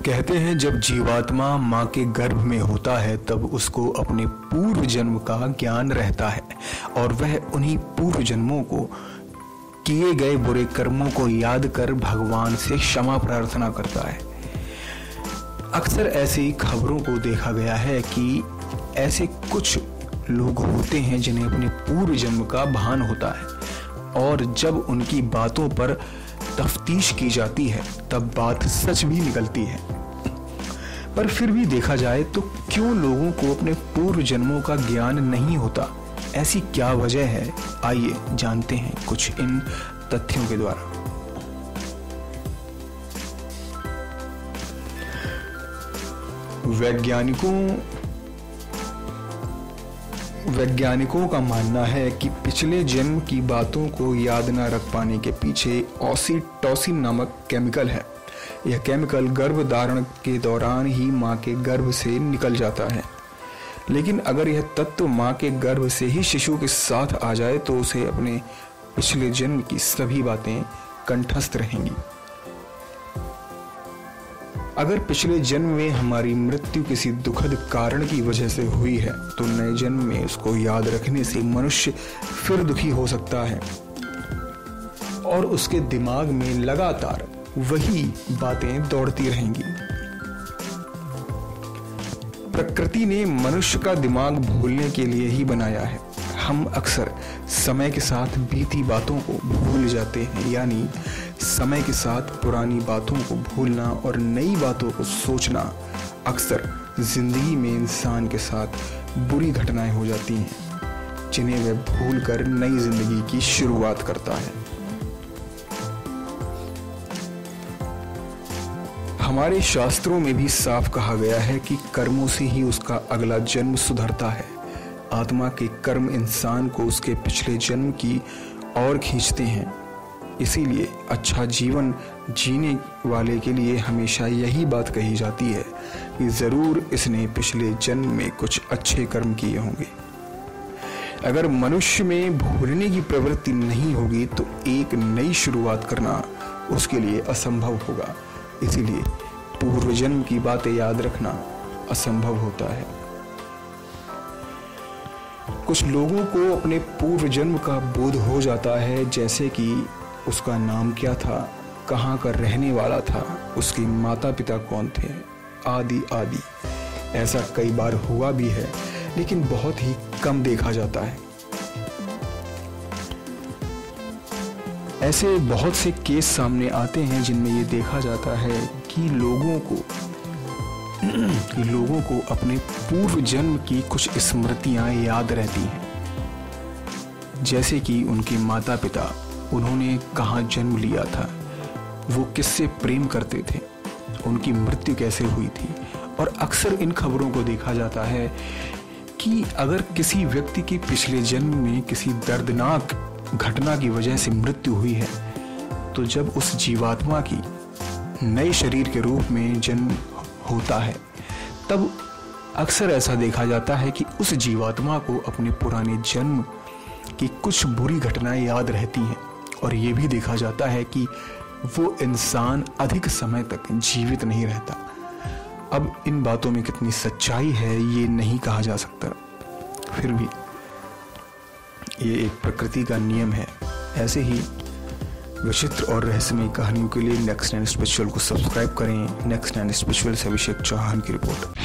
कहते हैं जब जीवात्मा माँ के गर्भ में होता है तब उसको अपने पूर्व जन्म का ज्ञान रहता है और वह उन्हीं पूर्व जन्मों को किए गए बुरे कर्मों को याद कर भगवान से क्षमा प्रार्थना करता है। अक्सर ऐसी खबरों को देखा गया है कि ऐसे कुछ लोग होते हैं जिन्हें अपने पूर्व जन्म का भान होता है और जब उनकी बातों पर तफ्तीश की जाती है तब बात सच भी निकलती है। पर फिर भी देखा जाए तो क्यों लोगों को अपने पूर्व जन्मों का ज्ञान नहीं होता? ऐसी क्या वजह है? आइए जानते हैं कुछ इन तथ्यों के द्वारा। वैज्ञानिकों का मानना है कि पिछले जन्म की बातों को याद न रख पाने के पीछे ऑक्सीटोसिन नामक केमिकल है। यह केमिकल गर्भ धारण के दौरान ही मां के गर्भ से निकल जाता है, लेकिन अगर यह तत्व मां के गर्भ से ही शिशु के साथ आ जाए तो उसे अपने पिछले जन्म की सभी बातें कंठस्थ रहेंगी। अगर पिछले जन्म में हमारी मृत्यु किसी दुखद कारण की वजह से हुई है तो नए जन्म में उसको याद रखने से मनुष्य फिर दुखी हो सकता है और उसके दिमाग में लगातार वही बातें दौड़ती रहेंगी। प्रकृति ने मनुष्य का दिमाग भूलने के लिए ही बनाया है। हम अक्सर समय के साथ बीती बातों को भूल जाते हैं, यानी समय के साथ पुरानी बातों को भूलना और नई बातों को सोचना अक्सर जिंदगी में इंसान के साथ बुरी घटनाएं हो जाती हैं जिन्हें वह भूलकर नई जिंदगी की शुरुआत करता है। हमारे शास्त्रों में भी साफ कहा गया है कि कर्मों से ही उसका अगला जन्म सुधरता है। आत्मा के कर्म इंसान को उसके पिछले जन्म की ओर खींचते हैं। इसीलिए अच्छा जीवन जीने वाले के लिए हमेशा यही बात कही जाती है कि जरूर इसने पिछले जन्म में कुछ अच्छे कर्म किए होंगे। अगर मनुष्य में भूलने की प्रवृत्ति नहीं होगी तो एक नई शुरुआत करना उसके लिए असंभव होगा। इसीलिए पूर्व जन्म की बातें याद रखना असंभव होता है। कुछ लोगों को अपने पूर्व जन्म का बोध हो जाता है, जैसे कि उसका नाम क्या था, कहाँ का रहने वाला था, उसके माता पिता कौन थे, आदि आदि। ऐसा कई बार हुआ भी है, लेकिन बहुत ही कम देखा जाता है। ऐसे बहुत से केस सामने आते हैं जिनमें ये देखा जाता है कि लोगों को अपने पूर्व जन्म की कुछ स्मृतियां याद रहती हैं, जैसे कि उनके माता पिता, उन्होंने कहाँ जन्म लिया था, वो किससे प्रेम करते थे, उनकी मृत्यु कैसे हुई थी। और अक्सर इन खबरों को देखा जाता है कि अगर किसी व्यक्ति की पिछले जन्म में किसी दर्दनाक घटना की वजह से मृत्यु हुई है तो जब उस जीवात्मा की नए शरीर के रूप में जन्म होता है तब अक्सर ऐसा देखा जाता है कि उस जीवात्मा को अपने पुराने जन्म की कुछ बुरी घटनाएं याद रहती हैं और ये भी देखा जाता है कि वो इंसान अधिक समय तक जीवित नहीं रहता। अब इन बातों में कितनी सच्चाई है ये नहीं कहा जा सकता, फिर भी ये एक प्रकृति का नियम है। ऐसे ही विचित्र और रहस्यमय कहानियों के लिए नेक्स्ट 9 स्पिरिचुअल को सब्सक्राइब करें। नेक्स्ट 9 स्पिरिचुअल से अभिषेक चौहान की रिपोर्ट।